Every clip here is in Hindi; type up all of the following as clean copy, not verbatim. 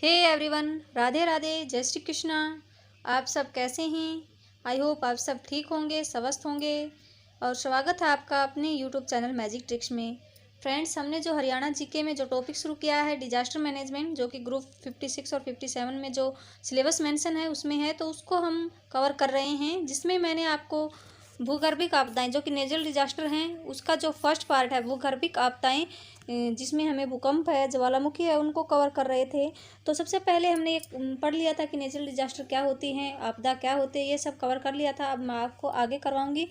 हे एवरीवन, राधे राधे, जय श्री कृष्णा। आप सब कैसे हैं? आई होप आप सब ठीक होंगे, स्वस्थ होंगे। और स्वागत है आपका अपने यूट्यूब चैनल मैजिक ट्रिक्स में। फ्रेंड्स, हमने जो हरियाणा जीके में जो टॉपिक शुरू किया है डिजास्टर मैनेजमेंट, जो कि ग्रुप 56 और 57 में जो सिलेबस मेंशन है उसमें है, तो उसको हम कवर कर रहे हैं, जिसमें मैंने आपको भूगर्भिक आपदाएं जो कि नेचुरल डिजास्टर हैं उसका जो फर्स्ट पार्ट है भूगर्भिक आपदाएं, जिसमें हमें भूकंप है, ज्वालामुखी है, उनको कवर कर रहे थे। तो सबसे पहले हमने एक पढ़ लिया था कि नेचुरल डिजास्टर क्या होती हैं, आपदा क्या होती है, ये सब कवर कर लिया था। अब मैं आपको आगे करवाऊंगी।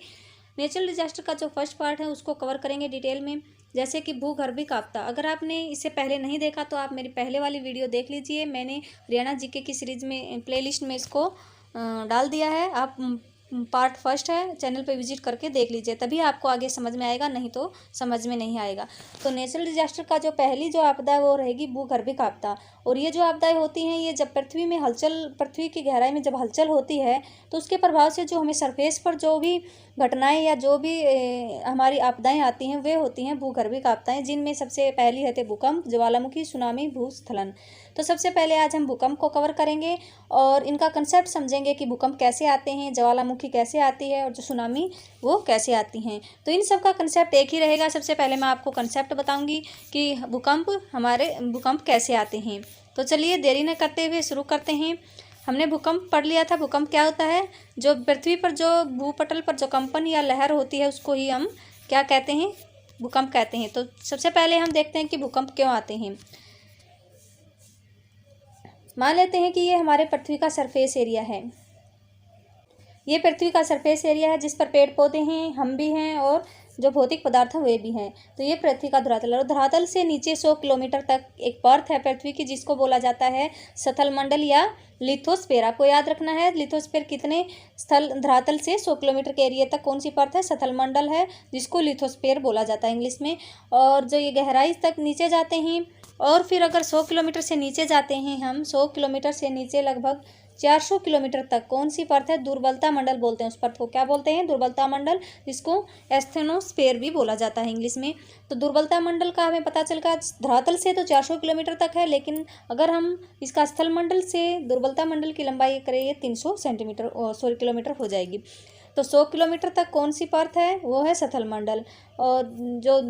नेचुरल डिजास्टर का जो फर्स्ट पार्ट है उसको कवर करेंगे डिटेल में, जैसे कि भूगर्भिक आपदा। अगर आपने इससे पहले नहीं देखा तो आप मेरी पहले वाली वीडियो देख लीजिए। मैंने हरियाणा जीके की सीरीज में प्लेलिस्ट में इसको डाल दिया है। आप पार्ट फर्स्ट है, चैनल पे विजिट करके देख लीजिए, तभी आपको आगे समझ में आएगा, नहीं तो समझ में नहीं आएगा। तो नेचुरल डिजास्टर का जो पहली जो आपदा है वो रहेगी भूगर्भिक आपदा। और ये जो आपदाएं होती हैं, ये जब पृथ्वी में हलचल, पृथ्वी की गहराई में जब हलचल होती है तो उसके प्रभाव से जो हमें सरफेस पर जो भी घटनाएं या जो भी हमारी आपदाएं आती हैं वे होती हैं भूगर्भिक आपदाएं, जिनमें सबसे पहली है भूकंप, ज्वालामुखी, सुनामी, भूस्खलन। तो सबसे पहले आज हम भूकंप को कवर करेंगे और इनका कंसेप्ट समझेंगे कि भूकंप कैसे आते हैं, ज्वालामुखी कैसे आती है और जो सुनामी वो कैसे आती हैं। तो इन सब का कंसेप्ट एक ही रहेगा। सबसे पहले मैं आपको कंसेप्ट बताऊंगी कि भूकंप कैसे आते हैं। तो चलिए देरी न करते हुए शुरू करते हैं। हमने भूकंप पढ़ लिया था। भूकंप क्या होता है? जो पृथ्वी पर जो भूपटल पर जो कंपन या लहर होती है उसको ही हम क्या कहते हैं? भूकंप कहते हैं। तो सबसे पहले हम देखते हैं कि भूकंप क्यों आते हैं। मान लेते हैं कि ये हमारे पृथ्वी का सरफेस एरिया है। ये पृथ्वी का सरफेस एरिया है जिस पर पेड़ पौधे हैं, हम भी हैं और जो भौतिक पदार्थ हैं वे भी हैं। तो ये पृथ्वी का धरातल है और धरातल से नीचे 100 किलोमीटर तक एक परत है पृथ्वी की, जिसको बोला जाता है स्थल मंडल या लिथोस्फेयर। आपको याद रखना है लिथोस्फेयर कितने स्थल धरातल से 100 किलोमीटर के एरिया तक कौन सी परत है? स्थल मंडल है, जिसको लिथोस्फेयर बोला जाता है इंग्लिश में। और जो ये गहराई तक नीचे जाते हैं और फिर अगर 100 किलोमीटर से नीचे जाते हैं हम, 100 किलोमीटर से नीचे लगभग 400 किलोमीटर तक कौन सी परत है? दुर्बलता मंडल बोलते हैं उस परत को। क्या बोलते हैं? दुर्बलता मंडल, जिसको एस्थेनोस्फेयर भी बोला जाता है इंग्लिश में। तो दुर्बलता मंडल का हमें पता चल गया धरातल से तो 400 किलोमीटर तक है, लेकिन अगर हम इसका स्थल मंडल से दुर्बलता मंडल की लंबाई करें ये 300 किलोमीटर हो जाएगी। तो 100 किलोमीटर तक कौन सी परत है? वो है स्थल मंडल। और जो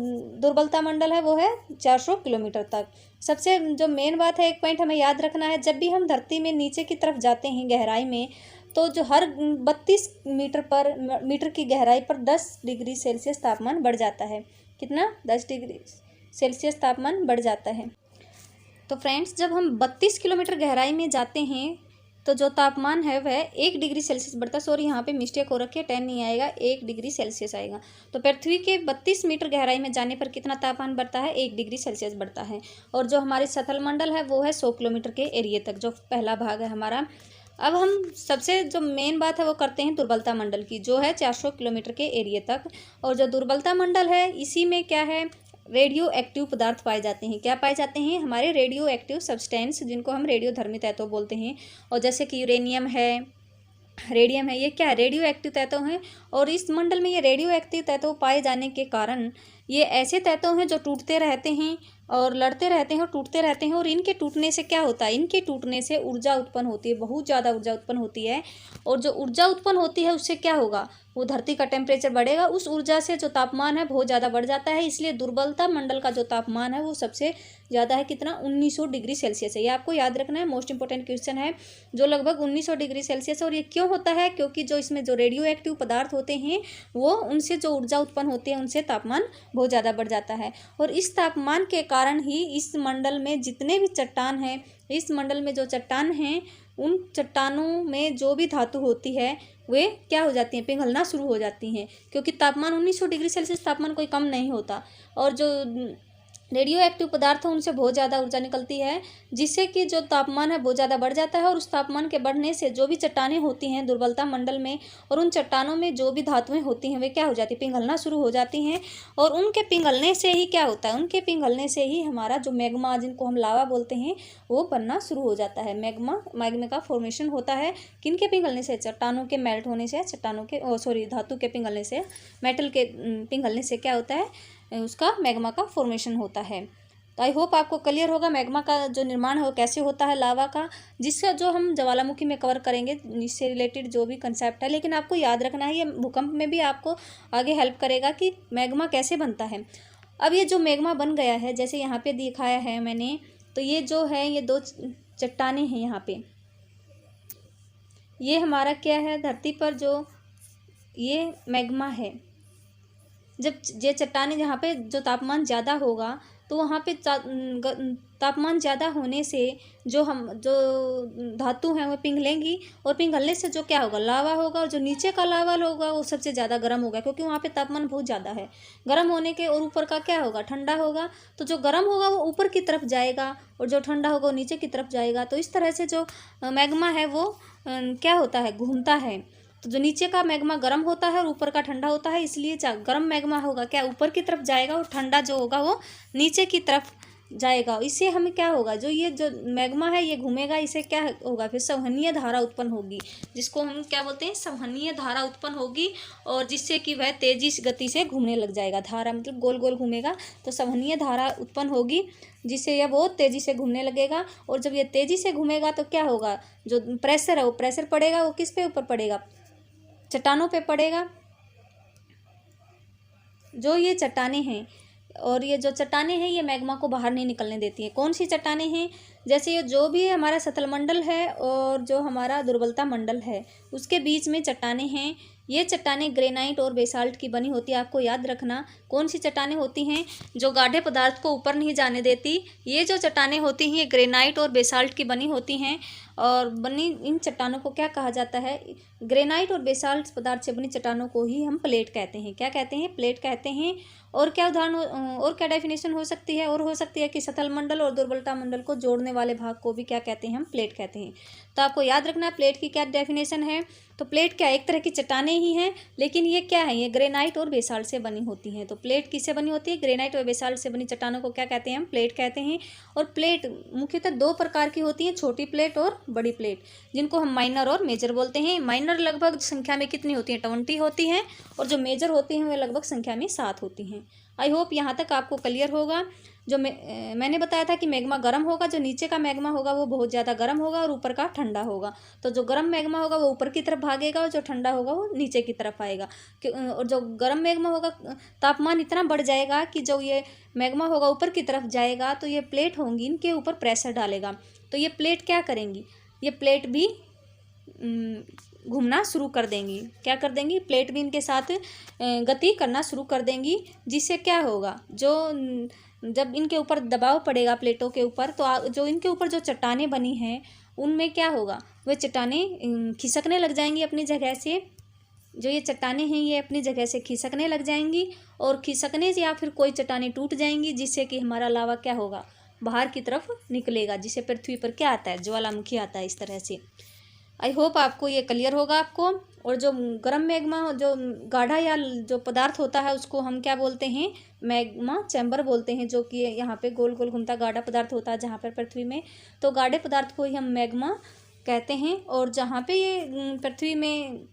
दुर्बलता मंडल है वो है 400 किलोमीटर तक। सबसे जो मेन बात है, एक पॉइंट हमें याद रखना है, जब भी हम धरती में नीचे की तरफ जाते हैं गहराई में, तो जो हर 32 मीटर की गहराई पर 10 डिग्री सेल्सियस तापमान बढ़ जाता है। कितना? 10 डिग्री सेल्सियस तापमान बढ़ जाता है। तो फ्रेंड्स, जब हम 32 किलोमीटर गहराई में जाते हैं तो जो तापमान है वह 1 डिग्री सेल्सियस बढ़ता है। सॉरी, यहाँ पे मिस्टेक हो रखी है, 10 नहीं आएगा, 1 डिग्री सेल्सियस आएगा। तो पृथ्वी के 32 मीटर गहराई में जाने पर कितना तापमान बढ़ता है? 1 डिग्री सेल्सियस बढ़ता है। और जो हमारे स्थल मंडल है वो है 100 किलोमीटर के एरिया तक, जो पहला भाग है हमारा। अब हम सबसे जो मेन बात है वो करते हैं दुर्बलता मंडल की, जो है 400 किलोमीटर के एरिया तक। और जो दुर्बलता मंडल है इसी में क्या है? रेडियो एक्टिव पदार्थ पाए जाते हैं। क्या पाए जाते हैं? हमारे रेडियो एक्टिव सब्सटेंस, जिनको हम रेडियोधर्मी तत्व बोलते हैं। और जैसे कि यूरेनियम है, रेडियम है, ये क्या है? रेडियो एक्टिव तत्व हैं। और इस मंडल में ये रेडियो एक्टिव तत्व पाए जाने के कारण ये ऐसे तत्व हैं जो टूटते रहते हैं और लड़ते रहते हैं और टूटते रहते हैं। और इनके टूटने से क्या होता है? इनके टूटने से ऊर्जा उत्पन्न होती है, बहुत ज़्यादा ऊर्जा उत्पन्न होती है। और जो ऊर्जा उत्पन्न होती है उससे क्या होगा? वो धरती का टेम्परेचर बढ़ेगा, उस ऊर्जा से जो तापमान है बहुत ज़्यादा बढ़ जाता है। इसलिए दुर्बलता मंडल का जो तापमान है वो सबसे ज़्यादा है। कितना? 1900 डिग्री सेल्सियस है। ये आपको याद रखना है, मोस्ट इंपॉर्टेंट क्वेश्चन है, जो लगभग 1900 डिग्री सेल्सियस। और ये क्यों होता है? क्योंकि जो इसमें जो रेडियो एक्टिव पदार्थ होते हैं वो उनसे जो ऊर्जा उत्पन्न होती है उनसे तापमान बहुत ज़्यादा बढ़ जाता है। और इस तापमान के कारण ही इस मंडल में जितने भी चट्टान हैं, इस मंडल में जो चट्टान हैं, उन चट्टानों में जो भी धातु होती है वे क्या हो जाती हैं? पिघलना शुरू हो जाती हैं, क्योंकि तापमान 1900 डिग्री सेल्सियस तापमान कोई कम नहीं होता। और जो रेडियो एक्टिव पदार्थ है उनसे बहुत ज़्यादा ऊर्जा निकलती है, जिससे कि जो तापमान है बहुत ज़्यादा बढ़ जाता है। और उस तापमान के बढ़ने से जो भी चट्टानें होती हैं दुर्बलता मंडल में, और उन चट्टानों में जो भी धातुएं होती हैं वे क्या हो जाती हैं? पिघलना शुरू हो जाती हैं। और उनके पिघलने से ही क्या होता है? उनके पिघलने से ही हमारा जो मैग्मा, जिनको हम लावा बोलते हैं, वो बनना शुरू हो जाता है। मैग्मा का फॉर्मेशन होता है किनके पिघलने से? चट्टानों के मेल्ट होने से, धातु के पिघलने से, मेटल के पिघलने से क्या होता है? उसका मैग्मा का फॉर्मेशन होता है। तो आई होप आपको क्लियर होगा मैग्मा का जो निर्माण है वो कैसे होता है लावा का, जिसका जो हम ज्वालामुखी में कवर करेंगे, इससे रिलेटेड जो भी कंसेप्ट है। लेकिन आपको याद रखना है ये भूकंप में भी आपको आगे हेल्प करेगा कि मैग्मा कैसे बनता है। अब ये जो मैग्मा बन गया है, जैसे यहाँ पे दिखाया है मैंने, तो ये जो है ये दो चट्टानें हैं यहाँ पे। ये हमारा क्या है, धरती पर जो ये मैग्मा है। जब ये चट्टानें जहाँ पे जो तापमान ज़्यादा होगा तो वहाँ पे तापमान ज़्यादा होने से जो धातु हैं वो पिघलेंगी, और पिघलने से जो क्या होगा, लावा होगा, और जो नीचे का लावा होगा वो सबसे ज़्यादा गर्म होगा, क्योंकि वहाँ पे तापमान बहुत ज़्यादा है। गर्म होने के और ऊपर का क्या होगा, ठंडा होगा। तो जो गर्म होगा वो ऊपर की तरफ जाएगा और जो ठंडा होगा वो नीचे की तरफ जाएगा। तो इस तरह से जो मैग्मा है वो क्या होता है, घूमता है। तो जो नीचे का मैग्मा गर्म होता है और ऊपर का ठंडा होता है, इसलिए गर्म मैग्मा होगा क्या, ऊपर की तरफ जाएगा, और ठंडा जो होगा वो नीचे की तरफ जाएगा। इससे हमें क्या होगा, जो ये जो मैग्मा है ये घूमेगा, इसे क्या होगा, फिर संवहनीय धारा उत्पन्न होगी, जिसको हम क्या बोलते हैं, संवहनीय धारा उत्पन्न होगी, और जिससे कि वह तेजी गति से घूमने लग जाएगा। धारा मतलब गोल गोल घूमेगा, तो संवहनीय धारा उत्पन्न होगी, जिससे यह बहुत तेज़ी से घूमने लगेगा। और जब ये तेज़ी से घूमेगा तो क्या होगा, जो प्रेशर है वो प्रेशर पड़ेगा, वो किस पे ऊपर पड़ेगा, चट्टानों पे पड़ेगा। जो ये चट्टानें हैं, और ये जो चट्टानें हैं ये मैग्मा को बाहर नहीं निकलने देती हैं। कौन सी चट्टानें हैं, जैसे ये जो भी हमारा सतल मंडल है और जो हमारा दुर्बलता मंडल है उसके बीच में चट्टानें हैं। ये चट्टानें ग्रेनाइट और बेसाल्ट की बनी होती है। आपको याद रखना कौन सी चट्टानें होती हैं जो गाढ़े पदार्थ को ऊपर नहीं जाने देती। ये जो चट्टानें होती हैं ग्रेनाइट और बेसाल्ट की बनी होती हैं, और बनी इन चट्टानों को क्या कहा जाता है, ग्रेनाइट और बेसाल्ट पदार्थ से बनी चट्टानों को ही हम प्लेट कहते हैं। क्या कहते हैं, प्लेट कहते हैं। और क्या उदाहरण और क्या डेफिनेशन हो सकती है, और हो सकती है कि सतल मंडल और दुर्बलता मंडल को जोड़ने वाले भाग को भी क्या कहते हैं, हम प्लेट कहते हैं। तो आपको याद रखना है प्लेट की क्या डेफिनेशन है। तो प्लेट क्या एक तरह की चट्टानें ही हैं, लेकिन ये क्या है, ये ग्रेनाइट और बेसाल्ट से बनी होती हैं। तो प्लेट किससे बनी होती है, ग्रेनाइट और बेसाल्ट से बनी चट्टानों को क्या कहते हैं, हम प्लेट कहते हैं। और प्लेट मुख्यतः दो प्रकार की होती हैं, छोटी प्लेट और बड़ी प्लेट, जिनको हम माइनर और मेजर बोलते हैं। माइनर लगभग संख्या में कितनी होती हैं, 20 होती हैं, और जो मेजर होती हैं वे लगभग संख्या में 7 होती हैं। आई होप यहाँ तक आपको क्लियर होगा। जो मैंने बताया था कि मैग्मा गर्म होगा, जो नीचे का मैग्मा होगा वो बहुत ज़्यादा गर्म होगा और ऊपर का ठंडा होगा। तो जो गर्म मैग्मा होगा वो ऊपर की तरफ भागेगा और जो ठंडा होगा वो नीचे की तरफ आएगा। और जो गर्म मैग्मा होगा तापमान इतना बढ़ जाएगा कि जो ये मैग्मा होगा ऊपर की तरफ जाएगा, तो ये प्लेट होंगी, इनके ऊपर प्रेशर डालेगा। तो ये प्लेट क्या करेंगी, ये प्लेट भी घूमना शुरू कर देंगी। क्या कर देंगी, प्लेट भी इनके साथ गति करना शुरू कर देंगी, जिससे क्या होगा, जो जब इनके ऊपर दबाव पड़ेगा प्लेटों के ऊपर, तो जो इनके ऊपर जो चट्टानें बनी हैं उनमें क्या होगा, वह चट्टानें खिसकने लग जाएंगी अपनी जगह से। जो ये चट्टानें हैं ये अपनी जगह से खिसकने लग जाएंगी, और खिसकने से या फिर कोई चट्टानें टूट जाएंगी, जिससे कि हमारा लावा क्या होगा, बाहर की तरफ निकलेगा, जिसे पृथ्वी पर क्या आता है, ज्वालामुखी आता है। इस तरह से आई होप आपको ये क्लियर होगा आपको। और जो गर्म मैग्मा जो गाढ़ा या जो पदार्थ होता है उसको हम क्या बोलते हैं, मैग्मा चैम्बर बोलते हैं, जो कि यहाँ पे गोल गोल घूमता गाढ़ा पदार्थ होता है जहाँ पर पृथ्वी में, तो गाढ़े पदार्थ को ही हम मैग्मा कहते हैं। और जहाँ पे ये पृथ्वी में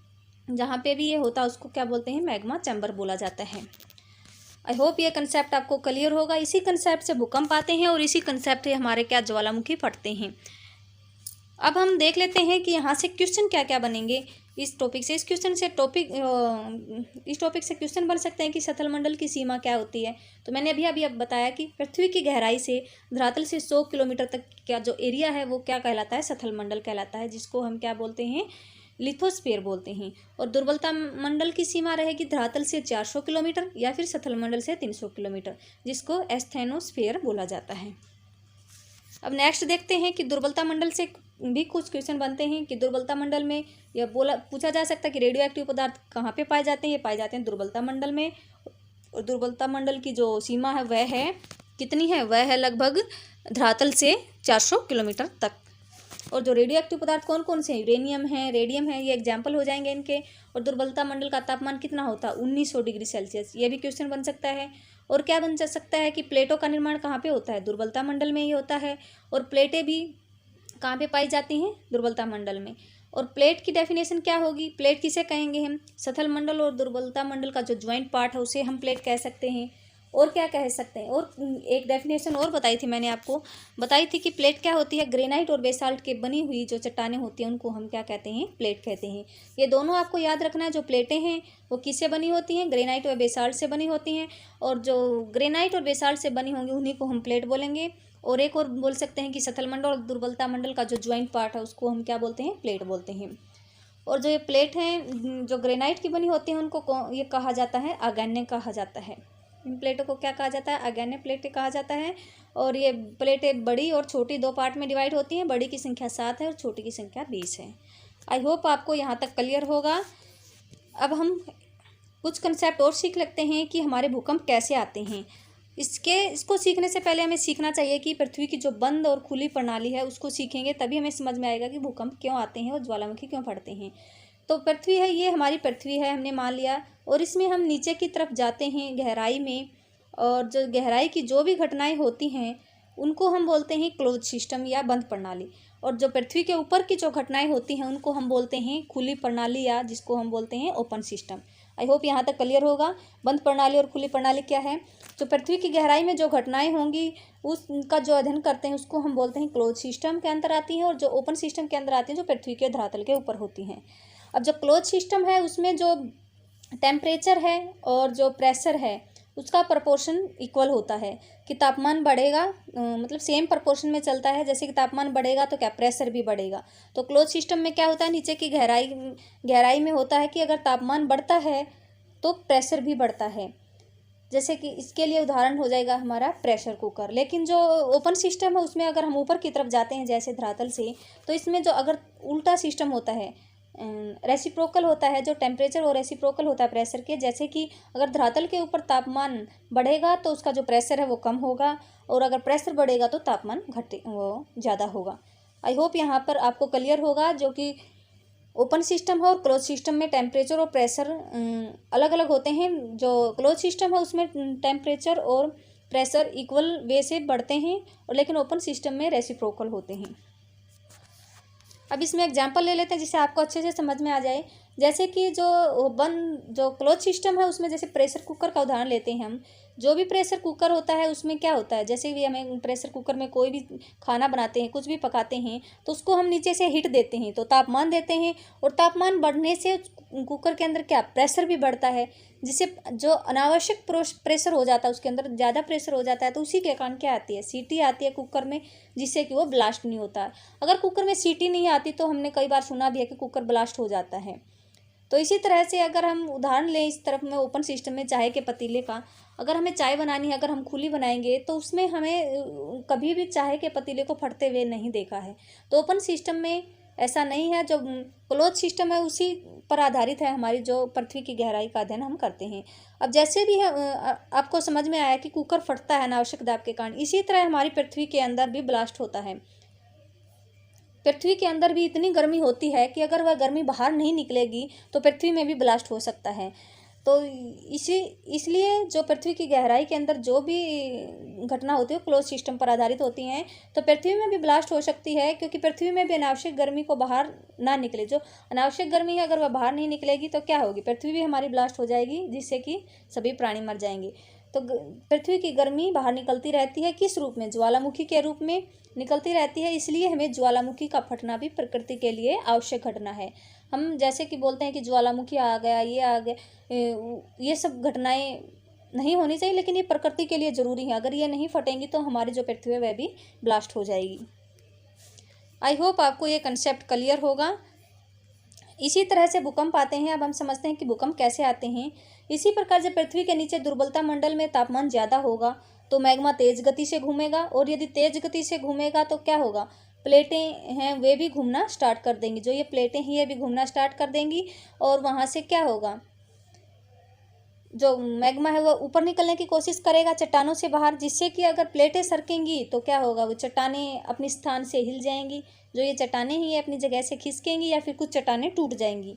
जहाँ पे भी ये होता है उसको क्या बोलते हैं, मैग्मा चैम्बर बोला जाता है। आई होप ये कंसेप्ट आपको क्लियर होगा। इसी कंसेप्ट से भूकंप आते हैं और इसी कंसेप्ट से हमारे क्या ज्वालामुखी फटते हैं। अब हम देख लेते हैं कि यहाँ से क्वेश्चन क्या क्या बनेंगे इस टॉपिक से। इस टॉपिक से क्वेश्चन बन सकते हैं कि सतल मंडल की सीमा क्या होती है। तो मैंने अभी अब बताया कि पृथ्वी की गहराई से धरातल से 100 किलोमीटर तक का जो एरिया है वो क्या कहलाता है, सतल मंडल कहलाता है, जिसको हम क्या बोलते हैं, लिथोस्फीयर बोलते हैं। और दुर्बलता मंडल की सीमा रहेगी धरातल से 400 किलोमीटर या फिर सतल मंडल से 300 किलोमीटर, जिसको एस्थेनोस्फीयर बोला जाता है। अब नेक्स्ट देखते हैं कि दुर्बलता मंडल से भी कुछ क्वेश्चन बनते हैं कि दुर्बलता मंडल में यह पूछा जा सकता है कि रेडियो एक्टिव पदार्थ कहाँ पे पाए जाते हैं। ये पाए जाते हैं दुर्बलता मंडल में। और दुर्बलता मंडल की जो सीमा है वह है कितनी है, वह है लगभग धरातल से 400 किलोमीटर तक। और जो रेडियो एक्टिव पदार्थ कौन कौन से हैं, यूरेनियम है, रेडियम है, ये एग्जाम्पल हो जाएंगे इनके। और दुर्बलता मंडल का तापमान कितना होता है, 1900 डिग्री सेल्सियस, ये भी क्वेश्चन बन सकता है। और क्या बन सकता है कि प्लेटों का निर्माण कहाँ पे होता है, दुर्बलता मंडल में ही होता है। और प्लेटें भी कहाँ पे पाई जाती हैं, दुर्बलता मंडल में। और प्लेट की डेफिनेशन क्या होगी, प्लेट किसे कहेंगे हम, सतल मंडल और दुर्बलता मंडल का जो ज्वाइंट पार्ट है उसे हम प्लेट कह सकते हैं। और क्या कह सकते हैं, और एक डेफिनेशन और बताई थी मैंने आपको, बताई थी कि प्लेट क्या होती है, ग्रेनाइट और बेसाल्ट के बनी हुई जो चट्टानें होती हैं उनको हम क्या कहते हैं, प्लेट कहते हैं। ये दोनों आपको याद रखना है। जो प्लेटें हैं वो किससे बनी होती हैं, ग्रेनाइट और बेसाल्ट से बनी होती हैं, और जो ग्रेनाइट और बेसाल्ट से बनी होंगी उन्हीं को हम प्लेट बोलेंगे। और एक और बोल सकते हैं कि सथल मंडल और दुर्बलता मंडल का जो ज्वाइंट पार्ट है उसको हम क्या बोलते हैं, प्लेट बोलते हैं। और जो ये प्लेट हैं जो ग्रेनाइट की बनी होती हैं उनको ये कहा जाता है आग्नेय कहा जाता है। इन प्लेटों को क्या कहा जाता है, आग्नेय प्लेटें कहा जाता है। और ये प्लेटें बड़ी और छोटी दो पार्ट में डिवाइड होती हैं। बड़ी की संख्या 7 है और छोटी की संख्या 20 है। आई होप आपको यहाँ तक क्लियर होगा। अब हम कुछ कंसेप्ट और सीख लेते हैं कि हमारे भूकंप कैसे आते हैं। इसको सीखने से पहले हमें सीखना चाहिए कि पृथ्वी की जो बंद और खुली प्रणाली है उसको सीखेंगे, तभी हमें समझ में आएगा कि भूकंप क्यों आते हैं और ज्वालामुखी क्यों फटते हैं। तो पृथ्वी है, ये हमारी पृथ्वी है, हमने मान लिया, और इसमें हम नीचे की तरफ जाते हैं गहराई में, और जो गहराई की जो भी घटनाएं होती हैं उनको हम बोलते हैं क्लोज सिस्टम या बंद प्रणाली। और जो पृथ्वी के ऊपर की जो घटनाएं होती हैं उनको हम बोलते हैं खुली प्रणाली, या जिसको हम बोलते हैं ओपन सिस्टम। आई होप यहाँ तक क्लियर होगा। बंद प्रणाली और खुली प्रणाली क्या है। जो पृथ्वी की गहराई में जो घटनाएं होंगी उसका जो अध्ययन करते हैं उसको हम बोलते हैं क्लोज सिस्टम के अंदर आती हैं, और जो ओपन सिस्टम के अंदर आती हैं जो पृथ्वी के धरातल के ऊपर होती हैं। अब जो क्लोज सिस्टम है उसमें जो टेम्परेचर है और जो प्रेशर है उसका प्रपोर्शन इक्वल होता है कि तापमान बढ़ेगा, मतलब सेम प्रपोर्शन में चलता है। जैसे कि तापमान बढ़ेगा तो क्या प्रेशर भी बढ़ेगा। तो क्लोज सिस्टम में क्या होता है, नीचे की गहराई में होता है कि अगर तापमान बढ़ता है तो प्रेशर भी बढ़ता है। जैसे कि इसके लिए उदाहरण हो जाएगा हमारा प्रेशर कुकर। लेकिन जो ओपन सिस्टम है उसमें अगर हम ऊपर की तरफ जाते हैं जैसे धरातल से, तो इसमें जो अगर उल्टा सिस्टम होता है, रेसिप्रोकल होता है, जो टेम्परेचर और रेसिप्रोकल होता है प्रेशर के। जैसे कि अगर धरातल के ऊपर तापमान बढ़ेगा तो उसका जो प्रेशर है वो कम होगा, और अगर प्रेशर बढ़ेगा तो तापमान वो ज़्यादा होगा। आई होप यहाँ पर आपको क्लियर होगा। जो कि ओपन सिस्टम है और क्लोज सिस्टम में टेम्परेचर और प्रेशर अलग अलग होते हैं। जो क्लोज सिस्टम है उसमें टेम्परेचर और प्रेशर इक्वल वे से बढ़ते हैं, और लेकिन ओपन सिस्टम में रेसिप्रोकल होते हैं। अब इसमें एग्जांपल ले लेते हैं जिससे आपको अच्छे से समझ में आ जाए। जैसे कि जो क्लोज सिस्टम है उसमें जैसे प्रेशर कुकर का उदाहरण लेते हैं हम। जो भी प्रेशर कुकर होता है उसमें क्या होता है, जैसे भी हमें प्रेशर कुकर में कोई भी खाना बनाते हैं, कुछ भी पकाते हैं, तो उसको हम नीचे से हीट देते हैं, तो तापमान देते हैं, और तापमान बढ़ने से कुकर के अंदर क्या प्रेशर भी बढ़ता है, जिससे जो अनावश्यक प्रेशर हो जाता है उसके अंदर ज़्यादा प्रेशर हो जाता है। तो उसी के कारण क्या आती है, सीटी आती है कुकर में, जिससे कि वो ब्लास्ट नहीं होता है। अगर कुकर में सीटी नहीं आती तो हमने कई बार सुना भी है कि कुकर ब्लास्ट हो जाता है। तो इसी तरह से अगर हम उदाहरण लें इस तरफ में ओपन सिस्टम में चाय के पतीले का, अगर हमें चाय बनानी है, अगर हम खुली बनाएंगे तो उसमें हमें कभी भी चाय के पतीले को फटते हुए नहीं देखा है। तो ओपन सिस्टम में ऐसा नहीं है। जो क्लोज सिस्टम है उसी पर आधारित है हमारी जो पृथ्वी की गहराई का अध्ययन हम करते हैं। अब जैसे भी है आपको समझ में आया कि कुकर फटता है अनावश्यक दाब के कारण, इसी तरह हमारी पृथ्वी के अंदर भी ब्लास्ट होता है। पृथ्वी के अंदर भी इतनी गर्मी होती है कि अगर वह गर्मी बाहर नहीं निकलेगी तो पृथ्वी में भी ब्लास्ट हो सकता है। तो इसलिए जो पृथ्वी की गहराई के अंदर जो भी घटना होती है क्लोज सिस्टम पर आधारित होती हैं। तो पृथ्वी में भी ब्लास्ट हो सकती है, क्योंकि पृथ्वी में भी अनावश्यक गर्मी को बाहर ना निकले। जो अनावश्यक गर्मी है अगर वह बाहर नहीं निकलेगी तो क्या होगी, पृथ्वी भी हमारी ब्लास्ट हो जाएगी, जिससे कि सभी प्राणी मर जाएंगे। तो पृथ्वी की गर्मी बाहर निकलती रहती है, किस रूप में, ज्वालामुखी के रूप में निकलती रहती है। इसलिए हमें ज्वालामुखी का फटना भी प्रकृति के लिए आवश्यक घटना है। हम जैसे कि बोलते हैं कि ज्वालामुखी आ गया, ये आ गया, ये सब घटनाएं नहीं होनी चाहिए, लेकिन ये प्रकृति के लिए ज़रूरी है। अगर ये नहीं फटेंगी तो हमारी जो पृथ्वी है वह भी ब्लास्ट हो जाएगी। आई होप आपको ये कंसेप्ट क्लियर होगा। इसी तरह से भूकंप आते हैं। अब हम समझते हैं कि भूकंप कैसे आते हैं। इसी प्रकार जब पृथ्वी के नीचे दुर्बलता मंडल में तापमान ज़्यादा होगा तो मैग्मा तेज गति से घूमेगा, और यदि तेज गति से घूमेगा तो क्या होगा, प्लेटें हैं वे भी घूमना स्टार्ट कर देंगी। जो ये प्लेटें हैं ये भी घूमना स्टार्ट कर देंगी, और वहाँ से क्या होगा, जो मैग्मा है वो ऊपर निकलने की कोशिश करेगा चट्टानों से बाहर, जिससे कि अगर प्लेटें सरकेंगी तो क्या होगा, वो चट्टानें अपने स्थान से हिल जाएंगी। जो ये चट्टानें ही अपनी जगह से खिसकेंगी, या फिर कुछ चट्टानें टूट जाएंगी,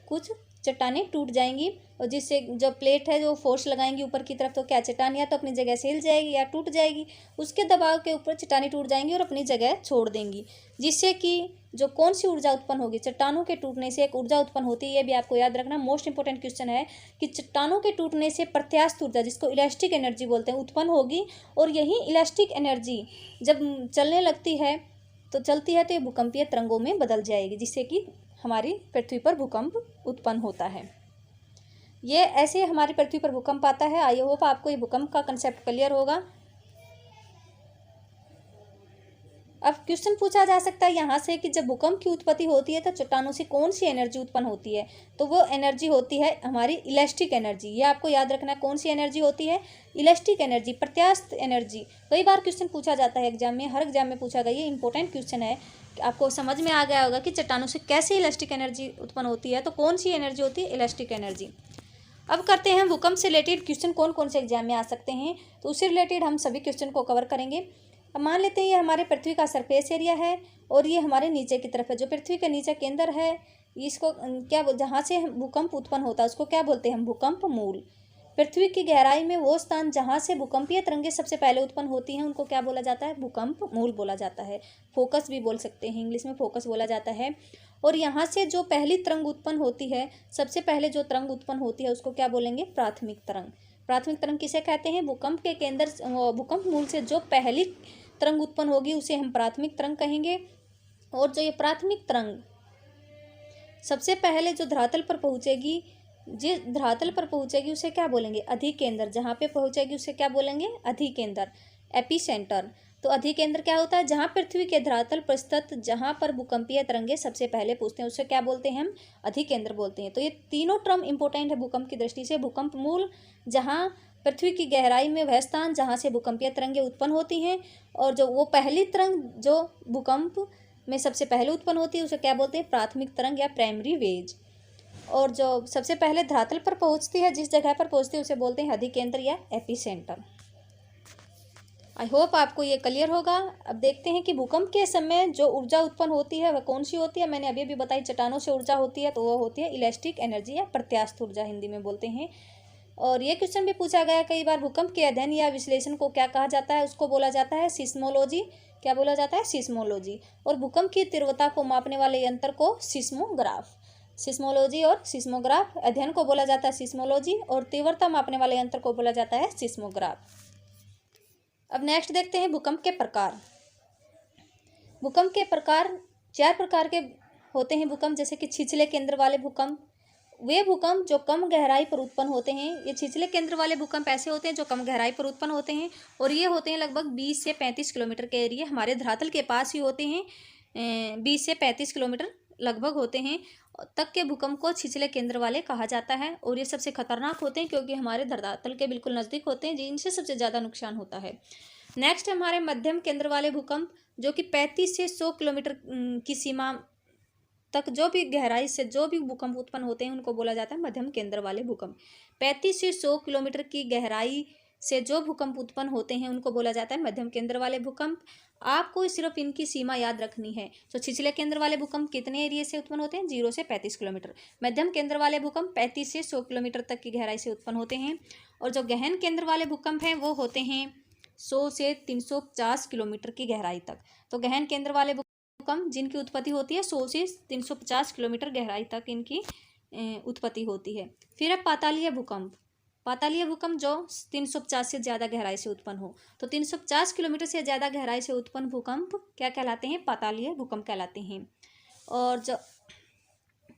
कुछ चट्टानें टूट जाएंगी, और जिससे जो प्लेट है जो फोर्स लगाएंगी ऊपर की तरफ, तो क्या चट्टान या तो अपनी जगह से हिल जाएगी या टूट जाएगी। उसके दबाव के ऊपर चट्टानें टूट जाएंगी और अपनी जगह छोड़ देंगी, जिससे कि जो कौन सी ऊर्जा उत्पन्न होगी, चट्टानों के टूटने से एक ऊर्जा उत्पन्न होती है। ये भी आपको याद रखना, मोस्ट इंपॉर्टेंट क्वेश्चन है कि चट्टानों के टूटने से प्रत्यास्थ ऊर्जा, जिसको इलास्टिक एनर्जी बोलते हैं, उत्पन्न होगी। और यही इलास्टिक एनर्जी जब चलने लगती है तो चलती है तो ये भूकंपीय तरंगों में बदल जाएगी, जिससे कि हमारी पृथ्वी पर भूकंप उत्पन्न होता है। ये ऐसे हमारी पृथ्वी पर भूकंप आता है। आई होप आपको ये भूकंप का कंसेप्ट क्लियर होगा। अब क्वेश्चन पूछा जा सकता है यहाँ से कि जब भूकंप की उत्पत्ति होती है तो चट्टानों से कौन सी एनर्जी उत्पन्न होती है, तो वो एनर्जी होती है हमारी इलास्टिक एनर्जी। ये आपको याद रखना है, कौन सी एनर्जी होती है, इलास्टिक एनर्जी, प्रत्यास्थ एनर्जी। कई बार क्वेश्चन पूछा जाता है एग्जाम में, हर एग्जाम में पूछा गया, ये इंपॉर्टेंट क्वेश्चन है। आपको समझ में आ गया होगा कि चट्टानों से कैसे इलास्टिक एनर्जी उत्पन्न होती है, तो कौन सी एनर्जी होती है, इलास्टिक एनर्जी। अब करते हैं भूकंप से रिलेटेड क्वेश्चन कौन कौन से एग्जाम में आ सकते हैं, तो उससे रिलेटेड हम सभी क्वेश्चन को कवर करेंगे। अब मान लेते हैं ये हमारे पृथ्वी का सरफेस एरिया है और ये हमारे नीचे की तरफ है, जो पृथ्वी का नीचे केंद्र है, इसको क्या जहाँ से भूकंप उत्पन्न होता है उसको क्या बोलते हैं हम, भूकंप मूल। पृथ्वी की गहराई में वो स्थान जहाँ से भूकंपीय तरंगें सबसे पहले उत्पन्न होती हैं उनको क्या बोला जाता है, भूकंप मूल बोला जाता है। फोकस भी बोल सकते हैं, इंग्लिश में फोकस बोला जाता है। और यहाँ से जो पहली तरंग उत्पन्न होती है, सबसे पहले जो तरंग उत्पन्न होती है उसको क्या बोलेंगे, प्राथमिक तरंग। प्राथमिक तरंग किसे कहते हैं, भूकंप के केंद्र, भूकंप मूल से जो पहली तरंग उत्पन्न होगी उसे हम प्राथमिक तरंग कहेंगे। और जो ये प्राथमिक तरंग सबसे पहले जो धरातल पर पहुंचेगी, जिस धरातल पर पहुंचेगी उसे क्या बोलेंगे, अधिकेंद्र। जहाँ पे पहुंचेगी उसे क्या बोलेंगे, अधिकेंद्र, एपिसेंटर। तो अधिकेंद्र क्या होता है, जहाँ पृथ्वी के धरातल पर स्थित, जहाँ पर भूकंपीय तरंगे सबसे पहले पहुंचते हैं उसे क्या बोलते हैं हम, अधिकेंद्र बोलते हैं। तो ये तीनों टर्म इंपॉर्टेंट है भूकंप की दृष्टि से। भूकंप मूल, जहाँ पृथ्वी की गहराई में वह स्थान जहाँ से भूकंपीय तरंगे उत्पन्न होती हैं, और जो वो पहली तरंग जो भूकंप में सबसे पहले उत्पन्न होती है उसे क्या बोलते हैं, प्राथमिक तरंग या प्राइमरी वेज। और जो सबसे पहले धरातल पर पहुंचती है, जिस जगह पर पहुंचती है उसे बोलते हैं अधिकेंद्र या एपिसेंटर। आई होप आपको ये क्लियर होगा। अब देखते हैं कि भूकंप के समय जो ऊर्जा उत्पन्न होती है वह कौन सी होती है। मैंने अभी भी बताई, चट्टानों से ऊर्जा होती है तो वो होती है इलास्टिक एनर्जी या प्रत्यास्थ ऊर्जा हिंदी में बोलते हैं। और ये क्वेश्चन भी पूछा गया कई बार, भूकंप के अध्ययन या विश्लेषण को क्या कहा जाता है, उसको बोला जाता है सिस्मोलॉजी। क्या बोला जाता है, सिस्मोलॉजी। और भूकंप की तीव्रता को मापने वाले यंत्र को सिस्मोग्राफ। सिस्मोलॉजी और सिस्मोग्राफ, अध्ययन को बोला जाता है सिस्मोलॉजी और तीव्रता मापने वाले यंत्र को बोला जाता है सिस्मोग्राफ। अब नेक्स्ट देखते हैं भूकंप के प्रकार। भूकंप के प्रकार 4 प्रकार के होते हैं भूकंप, जैसे कि छिछले केंद्र वाले भूकंप, वे भूकंप जो कम गहराई पर उत्पन्न होते हैं। ये छिछले केंद्र वाले भूकंप ऐसे होते हैं जो कम गहराई पर उत्पन्न होते हैं, और ये होते हैं लगभग 20 से 35 किलोमीटर के एरिया हमारे धरातल के पास ही होते हैं। 20 से 35 किलोमीटर लगभग होते हैं तक के भूकंप को छिछले केंद्र वाले कहा जाता है। और ये सबसे खतरनाक होते हैं क्योंकि हमारे धरातल के बिल्कुल नज़दीक होते हैं, जिनसे सबसे ज़्यादा नुकसान होता है। नेक्स्ट हमारे मध्यम केंद्र वाले भूकंप, जो कि 35 से 100 किलोमीटर की सीमा तक जो भी गहराई से जो भी भूकंप उत्पन्न होते हैं उनको बोला जाता है मध्यम केंद्र वाले भूकंप। 35 से 100 किलोमीटर की गहराई से जो भूकंप उत्पन्न होते हैं उनको बोला जाता है मध्यम केंद्र वाले भूकंप। आपको सिर्फ इनकी सीमा याद रखनी है। तो छिछले केंद्र वाले भूकंप कितने एरिया से उत्पन्न होते हैं, 0 से 35 किलोमीटर। मध्यम केंद्र वाले भूकंप 35 से 100 किलोमीटर तक की गहराई से उत्पन्न होते हैं। और जो गहन केंद्र वाले भूकंप हैं वो होते हैं 100 से 350 किलोमीटर की गहराई तक। तो गहन केंद्र वाले भूकंप जिनकी उत्पत्ति होती है 100 से 350 किलोमीटर गहराई तक इनकी उत्पत्ति होती है। फिर है पातालीय भूकंप। पातालीय भूकंप जो 350 से ज़्यादा गहराई से उत्पन्न हो। तो 350 किलोमीटर से ज़्यादा गहराई से उत्पन्न भूकंप क्या कहलाते हैं, पातालीय भूकंप कहलाते हैं। और जो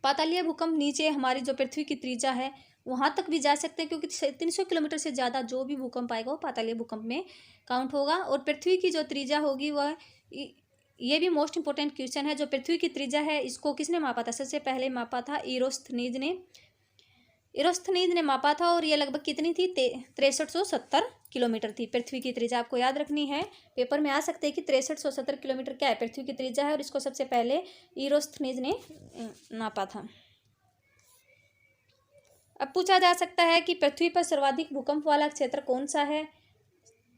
पातालीय भूकंप नीचे हमारी जो पृथ्वी की त्रिज्या है वहाँ तक भी जा सकते हैं, क्योंकि 300 किलोमीटर से ज़्यादा जो भी भूकंप आएगा वो पातालीय भूकंप में काउंट होगा। और पृथ्वी की जो त्रिज्या होगी वह, ये भी मोस्ट इंपॉर्टेंट क्वेश्चन है, जो पृथ्वी की त्रिज्या है इसको किसने मापा था, सबसे पहले मापा था इरोस्थनीज ने मापा था। और ये लगभग कितनी थी, 6370 किलोमीटर थी पृथ्वी की त्रिज्या। आपको याद रखनी है, पेपर में आ सकते हैं कि 6370 किलोमीटर क्या है, पृथ्वी की त्रिज्या है, और इसको सबसे पहले इरोस्थनीज ने नापा था। अब पूछा जा सकता है कि पृथ्वी पर सर्वाधिक भूकंप वाला क्षेत्र कौन सा है।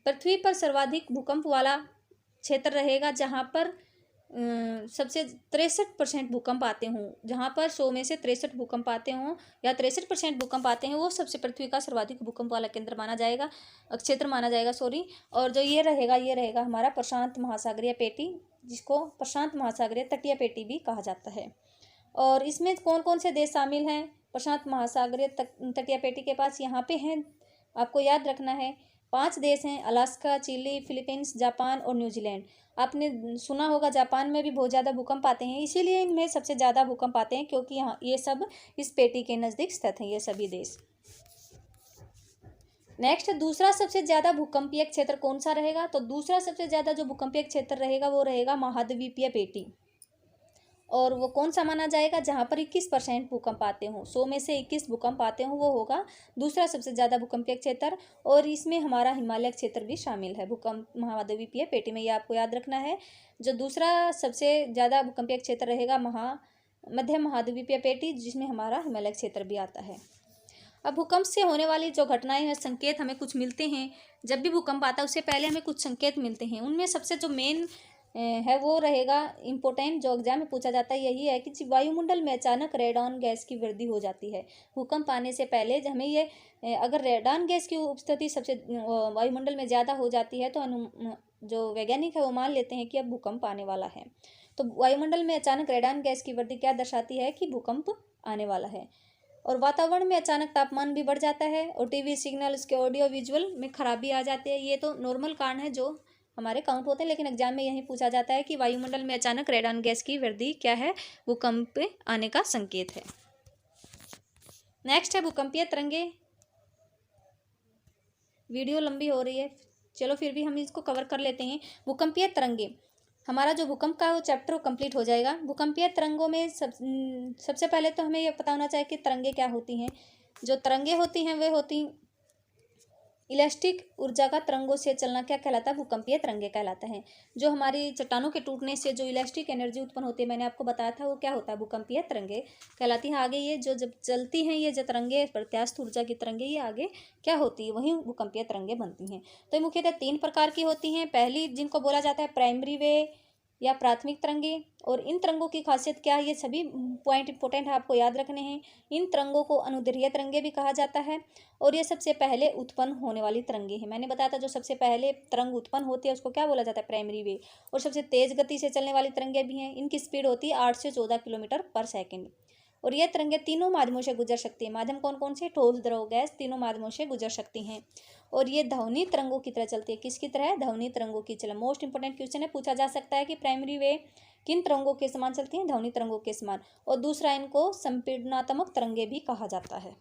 पृथ्वी पर सर्वाधिक भूकंप वाला क्षेत्र रहेगा जहाँ पर सबसे 63% भूकंप आते हों, जहाँ पर 100 में से 63 भूकंप आते हों या 63% भूकंप आते हैं, वो सबसे पृथ्वी का सर्वाधिक भूकंप वाला केंद्र माना जाएगा, क्षेत्र माना जाएगा, सॉरी। और जो ये रहेगा हमारा प्रशांत महासागरीय पेटी, जिसको प्रशांत महासागरीय तटीय पेटी भी कहा जाता है। और इसमें कौन कौन से देश शामिल हैं प्रशांत महासागरीय तटीय पेटी के पास? यहाँ पे हैं, आपको याद रखना है, 5 देश हैं, अलास्का, चिली, फिलीपींस, जापान और न्यूजीलैंड। आपने सुना होगा जापान में भी बहुत ज़्यादा भूकंप आते हैं, इसीलिए इनमें सबसे ज़्यादा भूकंप आते हैं, क्योंकि यहाँ ये सब इस पेटी के नज़दीक स्थित हैं, ये सभी देश। नेक्स्ट, दूसरा सबसे ज़्यादा भूकंपीय क्षेत्र कौन सा रहेगा? तो दूसरा सबसे ज़्यादा जो भूकंपीय क्षेत्र रहेगा वो रहेगा महाद्वीपीय पेटी। और वो कौन सा माना जाएगा? जहाँ पर 21% भूकंप आते हों, 100 में से 21 भूकंप आते हों, वो होगा दूसरा सबसे ज़्यादा भूकंपीय क्षेत्र। और इसमें हमारा हिमालय क्षेत्र भी शामिल है भूकंप महाद्वीपीय पेटी में, ये आपको याद रखना है। जो दूसरा सबसे ज़्यादा भूकंपीय क्षेत्र रहेगा मध्य महाद्वीपीय पेटी, जिसमें हमारा हिमालय क्षेत्र भी आता है। अब भूकंप से होने वाली जो घटनाएं हैं, संकेत हमें कुछ मिलते हैं। जब भी भूकंप आता है उससे पहले हमें कुछ संकेत मिलते हैं, उनमें सबसे जो मेन है वो रहेगा इम्पोर्टेंट, जो एग्जाम में पूछा जाता है, यही है कि वायुमंडल में अचानक रेडॉन गैस की वृद्धि हो जाती है। भूकंप आने से पहले हमें ये, अगर रेडॉन गैस की उपस्थिति सबसे वायुमंडल में ज़्यादा हो जाती है तो जो वैज्ञानिक है वो मान लेते हैं कि अब भूकंप आने वाला है। तो वायुमंडल में अचानक रेडॉन गैस की वृद्धि क्या दर्शाती है? कि भूकंप आने वाला है। और वातावरण में अचानक तापमान भी बढ़ जाता है, और टीवी सिग्नल, उसके ऑडियो विजुअल में खराबी आ जाती है। ये तो नॉर्मल कारण है जो हमारे काउंट होते हैं, लेकिन एग्जाम में यही पूछा जाता है कि वायुमंडल में अचानक रेडॉन गैस की वृद्धि क्या है? भूकंप आने का संकेत है। नेक्स्ट है भूकंपीय तरंगे। वीडियो लंबी हो रही है, चलो फिर भी हम इसको कवर कर लेते हैं। भूकंपीय तरंगे, हमारा जो भूकंप का वो चैप्टर कंप्लीट हो जाएगा। भूकंपीय तरंगों में सबसे पहले तो हमें ये पता होना चाहिए कि तरंगे क्या होती हैं। जो तरंगे होती हैं वे होती इलास्टिक ऊर्जा का तरंगों से चलना क्या कहलाता है? भूकंपीय तरंगे कहलाता है। जो हमारी चट्टानों के टूटने से जो इलास्टिक एनर्जी उत्पन्न होती है, मैंने आपको बताया था, वो क्या होता है? भूकंपीय तरंगे कहलाती है। आगे ये जो जब चलती हैं, ये जो तरंगे, प्रत्यास्थ ऊर्जा की तरंगे, ये आगे क्या होती है? वही भूकंपीय तरंगे बनती हैं। तो ये मुख्यतः 3 प्रकार की होती हैं। पहली, जिनको बोला जाता है प्राइमरी वेव या प्राथमिक तरंगे। और इन तरंगों की खासियत क्या है? ये सभी पॉइंट इंपॉर्टेंट है, आपको याद रखने हैं। इन तरंगों को अनुदैर्ध्य तरंगे भी कहा जाता है, और ये सबसे पहले उत्पन्न होने वाली तरंगे हैं। मैंने बताया था जो सबसे पहले तरंग उत्पन्न होती है उसको क्या बोला जाता है? Primary wave. और सबसे तेज गति से चलने वाली तरंगे भी हैं। इनकी स्पीड होती है 8 से 14 किलोमीटर पर सेकेंड। और ये तरंगे तीनों माध्यमों से गुजर सकती है। माध्यम कौन कौन से? ठोस, द्रव, गैस, तीनों माध्यमों से गुजर सकती हैं। और ये ध्वनि तरंगों की तरह चलती है। किसकी तरह? ध्वनि तरंगों की। चलो, मोस्ट इंपोर्टेंट क्वेश्चन है, पूछा जा सकता है कि प्राइमरी वे किन तरंगों के समान चलती हैं? ध्वनि तरंगों के समान। और दूसरा, इनको संपीड़नात्मक तरंगे भी कहा जाता है।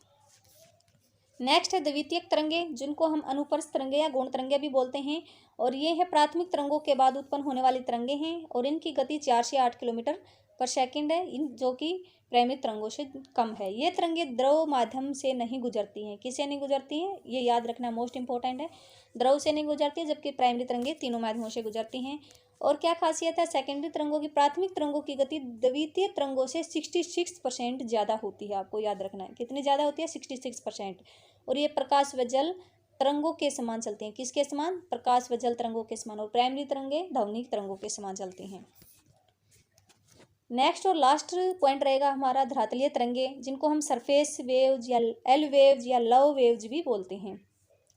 नेक्स्ट है द्वितीयक तरंगे, जिनको हम अनुप्रस्थ तरंगे या गौण तरंगे भी बोलते हैं। और ये है प्राथमिक तरंगों के बाद उत्पन्न होने वाली तरंगे हैं, और इनकी गति 4 से 8 किलोमीटर पर सेकंड है, इन जो कि प्राइमरी तरंगों से कम है। ये तरंगे द्रव माध्यम से नहीं गुजरती हैं। किससे नहीं गुजरती हैं? ये याद रखना, मोस्ट इंपॉर्टेंट है। द्रव से नहीं गुजरती है, जबकि प्राइमरी तरंगे तीनों माध्यमों से गुजरती हैं। और क्या खासियत है सेकेंडरी तरंगों की? प्राथमिक तरंगों की गति द्वितीय तरंगों से 66% ज़्यादा होती है। आपको याद रखना है, कितनी ज़्यादा होती है? 66%। और ये प्रकाश व जल तरंगों के समान चलती हैं। किसके समान? प्रकाश व जल तरंगों के समान। और प्राइमरी तरंगे ध्वनिक तरंगों के समान चलती हैं। नेक्स्ट और लास्ट पॉइंट रहेगा हमारा धरातलीय तरंगे, जिनको हम सरफेस वेव्स या एल वेव्स या लव वेव्स भी बोलते हैं।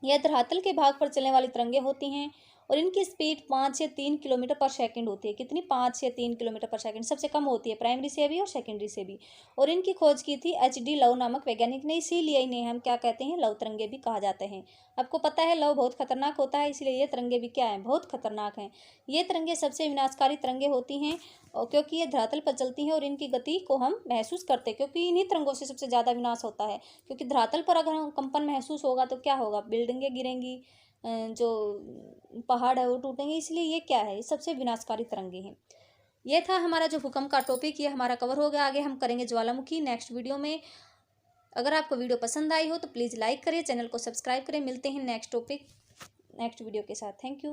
यह धरातल के भाग पर चलने वाली तरंगे होती हैं, और इनकी स्पीड 5 से 3 किलोमीटर पर सेकंड होती है। कितनी? 5 से 3 किलोमीटर पर सेकंड। सबसे कम होती है प्राइमरी से भी और सेकेंडरी से भी। और इनकी खोज की थी HD लव नामक वैज्ञानिक ने, इसीलिए इन्हें हम क्या कहते हैं? लव तरंगे भी कहा जाते हैं। आपको पता है लव बहुत खतरनाक होता है, इसलिए ये तरंगे भी क्या है? बहुत खतरनाक हैं। ये तरंगे सबसे विनाशकारी तरंगे होती हैं, और क्योंकि ये धरातल पर चलती हैं और इनकी गति को हम महसूस करते हैं, क्योंकि इन्हीं तरंगों से सबसे ज़्यादा विनाश होता है। क्योंकि धरातल पर अगर हम कंपन महसूस होगा तो क्या होगा? बिल्डिंगें गिरेंगी, जो पहाड़ है वो टूटेंगे। इसलिए ये क्या है? ये सबसे विनाशकारी तरंगे हैं। ये था हमारा जो भूकंप का टॉपिक, ये हमारा कवर हो गया। आगे हम करेंगे ज्वालामुखी नेक्स्ट वीडियो में। अगर आपको वीडियो पसंद आई हो तो प्लीज़ लाइक करें, चैनल को सब्सक्राइब करें। मिलते हैं नेक्स्ट वीडियो के साथ। Thank you.